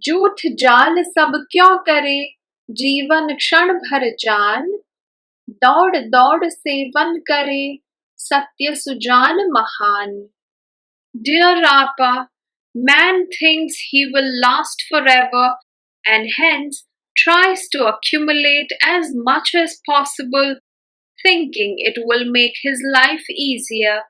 झूठ जाल सब क्यों करे, जीवन क्षण भर जान। दौड़ दौड़ सेवन करे, सत्य सुजान महान। Dear Rapa, man thinks he will last forever and hence tries to accumulate as much as possible, thinking it will make his life easier.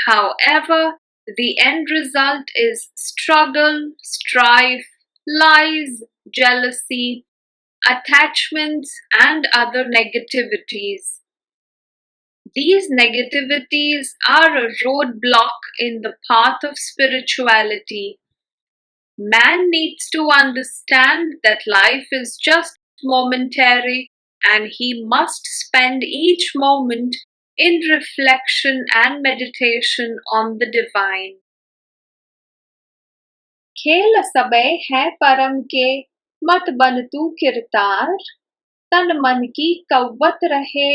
However, the end result is struggle, strife, lies, jealousy, attachments, and other negativities. These negativities are a roadblock in the path of spirituality. Man needs to understand that life is just momentary and he must spend each moment in reflection and meditation on the divine. खेल सबे है परम के, मत बन तू किरतार। तन मन की कव्वत रहे,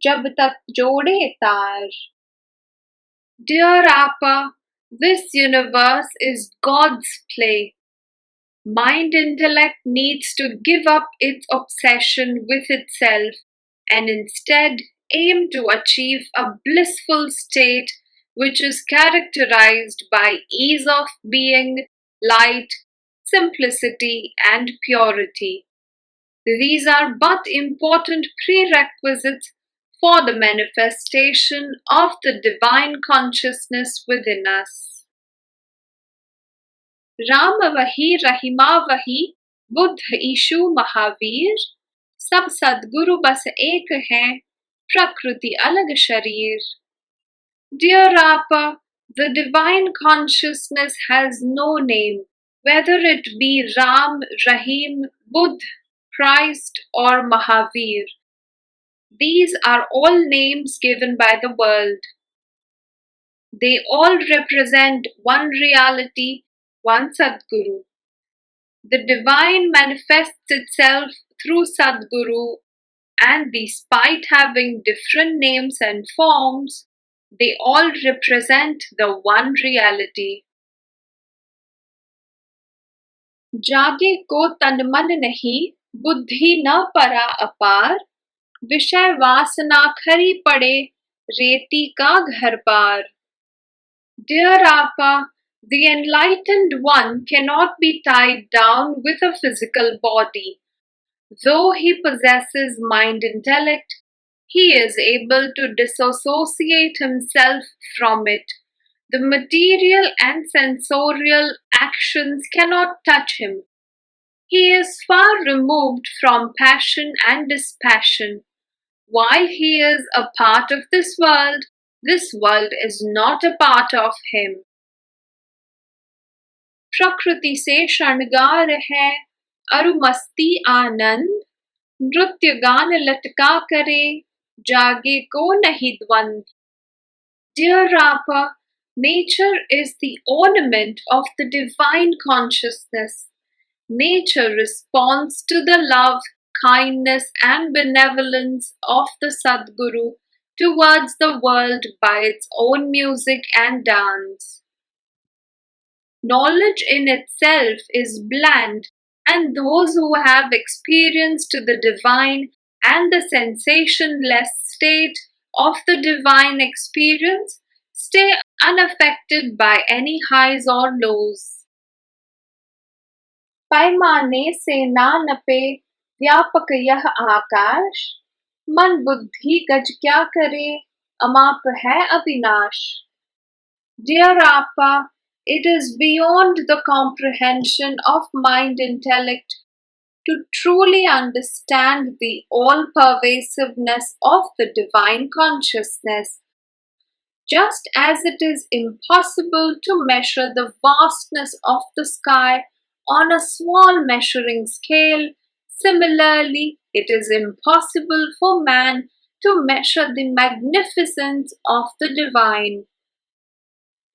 जब तक जोड़े तार। Dear Appa, this universe is God's play. Mind intellect needs to give up its obsession with itself and instead aim to achieve a blissful state which is characterized by ease of being, light, simplicity, and purity. These are but important prerequisites for the manifestation of the divine consciousness within us. Ram वही रहीमा वही, Buddha issue Mahavir, सब सद्गुरु बस एक हैं, प्रकृति अलग शरीर. Dear Appa, the divine consciousness has no name, whether it be Ram, Rahim, Buddha, Christ, or Mahavir. These are all names given by the world. They all represent one reality, one Sadguru. The divine manifests itself through Sadguru, and despite having different names and forms, they all represent the one reality. जागे को तन मन नहीं, बुद्धि न परा अपार, विषय वासना खरी पड़े, रेती का घर पार. Dear Appa, the enlightened one cannot be tied down with a physical body. Though he possesses mind intellect, he is able to disassociate himself from it. The material and sensorial actions cannot touch him. He is far removed from passion and dispassion. While he is a part of this world is not a part of him. प्रकृति से शृंगार है, अरु मस्ती आनंद, नृत्य गान लटका करे, जागे को नहीं द्वंद. Dear Appa, nature is the ornament of the divine consciousness. Nature responds to the love, kindness, and benevolence of the Sadguru towards the world by its own music and dance. Knowledge in itself is bland, and those who have experienced the divine and the sensationless state of the divine experience stay unaffected by any highs or lows. पैमाने से ना नपे व्यापक यह आकाश, मन बुद्धि गज क्या करे, अमाप है Avinash. Dear Appa, it is beyond the comprehension of mind intellect to truly understand the all-pervasiveness of the divine consciousness. Just as it is impossible to measure the vastness of the sky on a small measuring scale, similarly, it is impossible for man to measure the magnificence of the divine.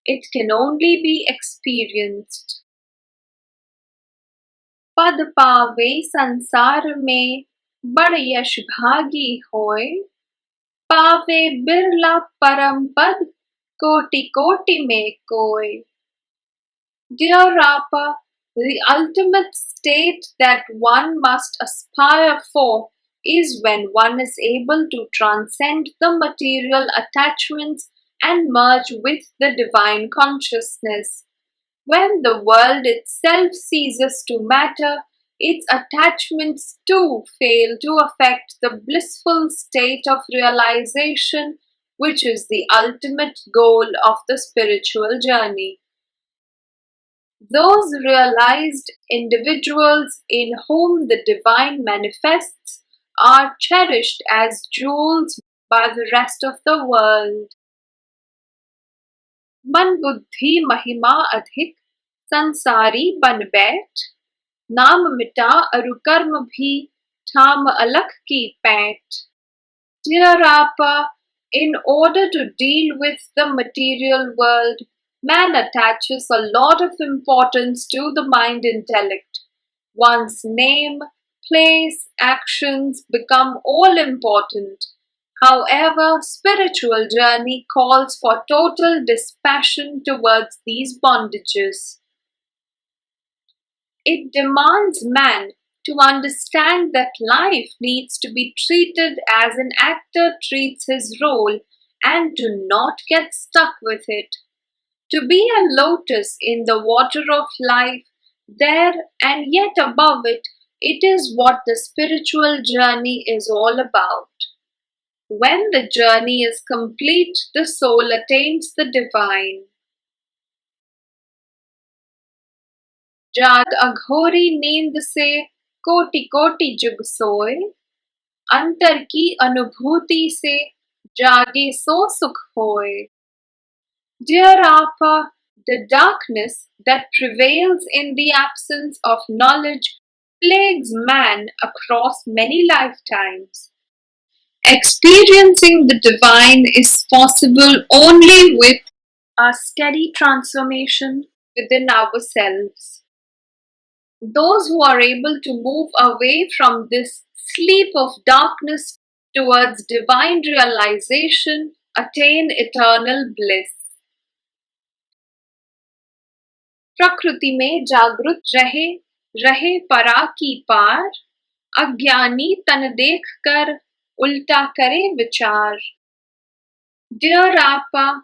It can only be experienced. पद पावे संसार में, बड़ यश भागी होय, पावे बिरला परम पद, कोटि कोटि में कोय. Dear Appa, The ultimate state that one must aspire for is when one is able to transcend the material attachments and merge with the divine consciousness. When the world itself ceases to matter, its attachments too fail to affect the blissful state of realization, which is the ultimate goal of the spiritual journey. Those realized individuals in whom the divine manifests are cherished as jewels by the rest of the world. मन बुद्धि महिमा अधिक संसारी बन बैठ, नाम मिटा अरु कर्म भी ठाम अलख की पैठ. Dear Appa, in order to deal with the material world, man attaches a lot of importance to the mind intellect. One's name, place, actions become all important. However, spiritual journey calls for total dispassion towards these bondages. It demands man to understand that life needs to be treated as an actor treats his role and to not get stuck with it. To be a lotus in the water of life, there and yet above it, it is what the spiritual journey is all about. When the journey is complete, the soul attains the divine. जात अघोरी नींद से कोटि कोटि जुग सोए, अंतर की अनुभूति से जागे सो सुख होए. Dear Appa, the darkness that prevails in the absence of knowledge plagues man across many lifetimes. Experiencing the divine is possible only with a steady transformation within ourselves. Those who are able to move away from this sleep of darkness towards divine realization attain eternal bliss. प्रकृति में जागृत रहे, रहे परा की पार, अज्ञानी तन देख कर उल्टा करे विचार. Dear Appa,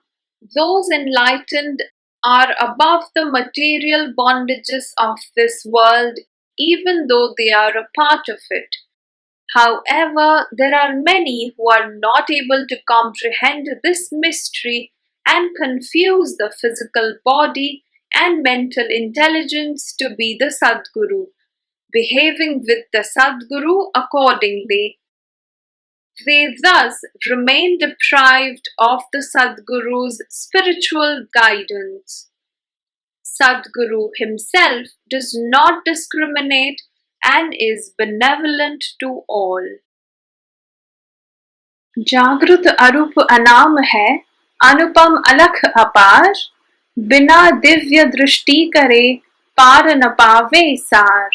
those enlightened are above the material bondages of this world, even though they are a part of it. However, there are many who are not able to comprehend this mystery and confuse the physical body and mental intelligence to be the Sadguru, behaving with the Sadguru accordingly. They thus remain deprived of the Sadguru's spiritual guidance. Sadguru himself does not discriminate and is benevolent to all. जागृत अरूप अनाम है, अनुपम अलख अपार, बिना दिव्य दृष्टि करे पार न पावे सार.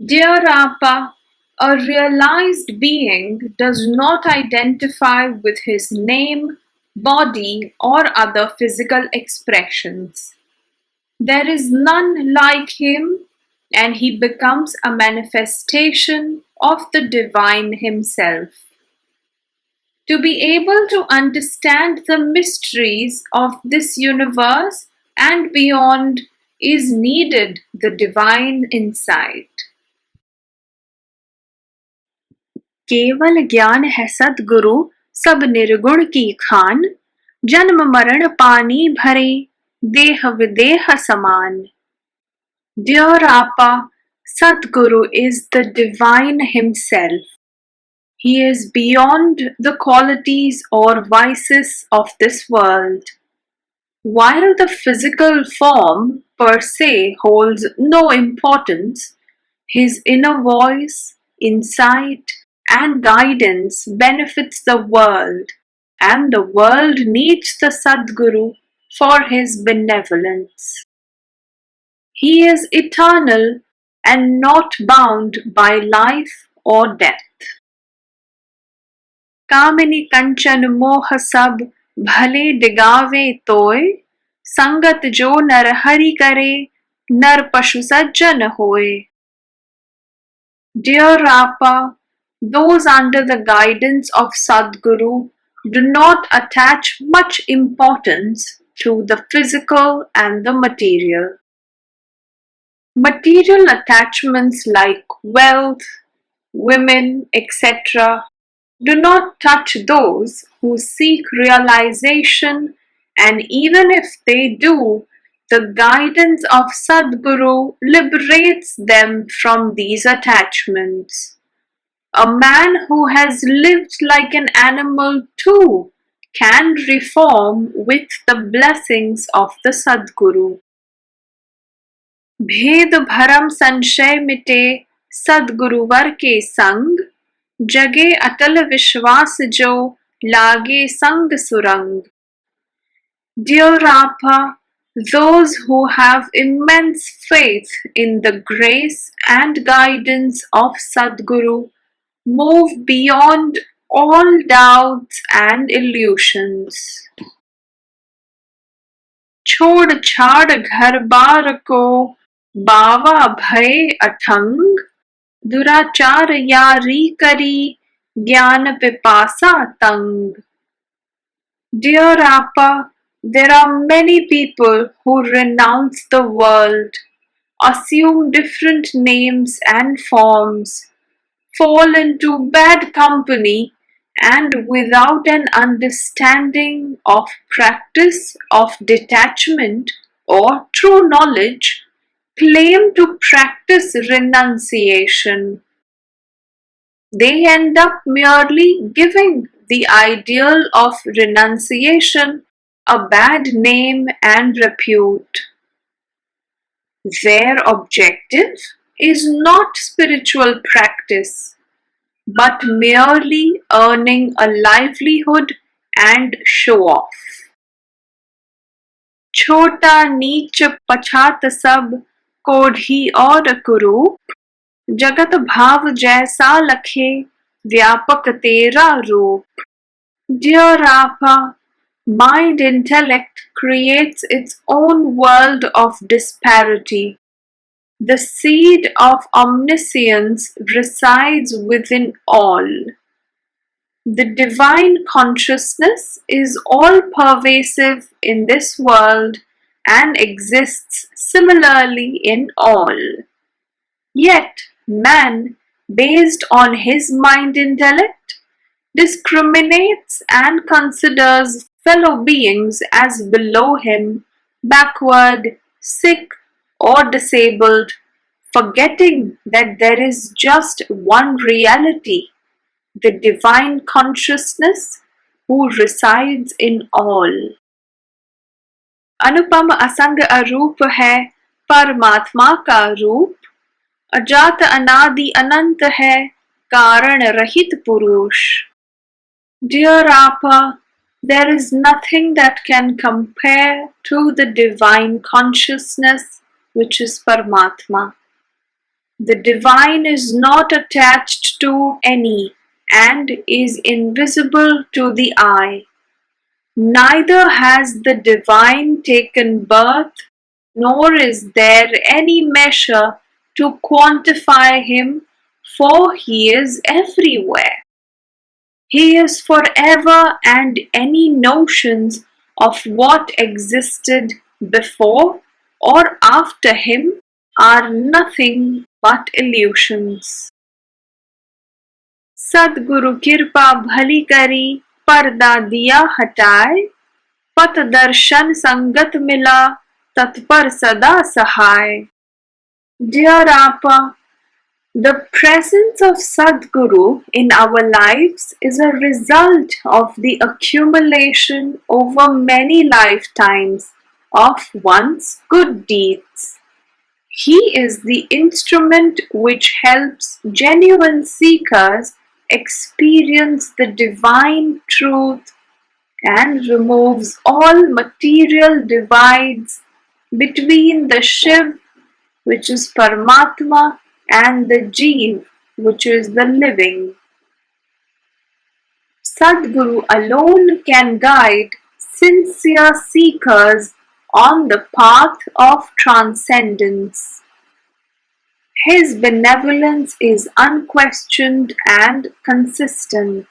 Dear Appa, a realized being does not identify with his name, body, or other physical expressions. There is none like him, and he becomes a manifestation of the divine himself. To be able to understand the mysteries of this universe and beyond is needed the divine insight. केवल ज्ञान है सद्गुरु सब निर्गुण की खान, जन्म मरण पानी भरे देह विदेह समान. Dear Appa, Sadguru is the divine himself. He is beyond the qualities or vices of this world. While the physical form per se holds no importance, his inner voice, insight, and guidance benefits the world, and the world needs the Sadguru for his benevolence. He is eternal and not bound by life or death. कामिनी कंचन मोह सब भले डिगावे तोय, संगत जो नर हरि करे नर पशु सज्जन होए. Dear Appa, those under the guidance of Sadguru do not attach much importance to the physical and the material. Material attachments like wealth, women, etc., do not touch those who seek realization, and even if they do, the guidance of Sadguru liberates them from these attachments. A man who has lived like an animal too can reform with the blessings of the Sadguru. भेद भरम संशय मिटे सद्गुरुवर के संग, जगे अटल विश्वास जो लागे संग सुरंग. Dear Appa, those who have immense faith in the grace and guidance of Sadguru move beyond all doubts and illusions. छोड़ छाड़ घर बार को बावा भय अठंग, दुराचार यारी करी ज्ञान पिपासा तंग. Dear Appa, there are many people who renounce the world, assume different names and forms, fall into bad company, and without an understanding of practice of detachment or true knowledge, claim to practice renunciation. They end up merely giving the ideal of renunciation a bad name and repute. Their objective is not spiritual practice, but merely earning a livelihood and show off. छोटा नीच पछात सब कोढ़ी और कुरूप, जगत भाव जैसा लखे व्यापक तेरा रूप. Dear Appa, mind intellect creates its own world of disparity. The seed of omniscience resides within all. The divine consciousness is all pervasive in this world and exists similarly in all. Yet, man, based on his mind intellect, discriminates and considers fellow beings as below him, backward, sick, or disabled, forgetting that there is just one reality, the divine consciousness who resides in all. अनुपम असंग अरूप है परमात्मा का रूप, अजात अनादि अनंत है कारण रहित पुरुष. Dear Appa, there is nothing that can compare to the divine consciousness which is Paramatma. The divine is not attached to any and is invisible to the eye. Neither has the divine taken birth, nor is there any measure to quantify him, for he is everywhere. He is forever, and any notions of what existed before or after him are nothing but illusions. सद्गुरु कृपा भली करी पर्दा दिया हटाए, पथ दर्शन संगत मिला तत्पर सदा सहाय. Dear Appa, the presence of Sadguru in our lives is a result of the accumulation over many lifetimes of one's good deeds. He is the instrument which helps genuine seekers experience the divine truth and removes all material divides between the Shiv, which is Paramatma, and the Jeev, which is the living. Sadguru alone can guide sincere seekers on the path of transcendence. His benevolence is unquestioned and consistent.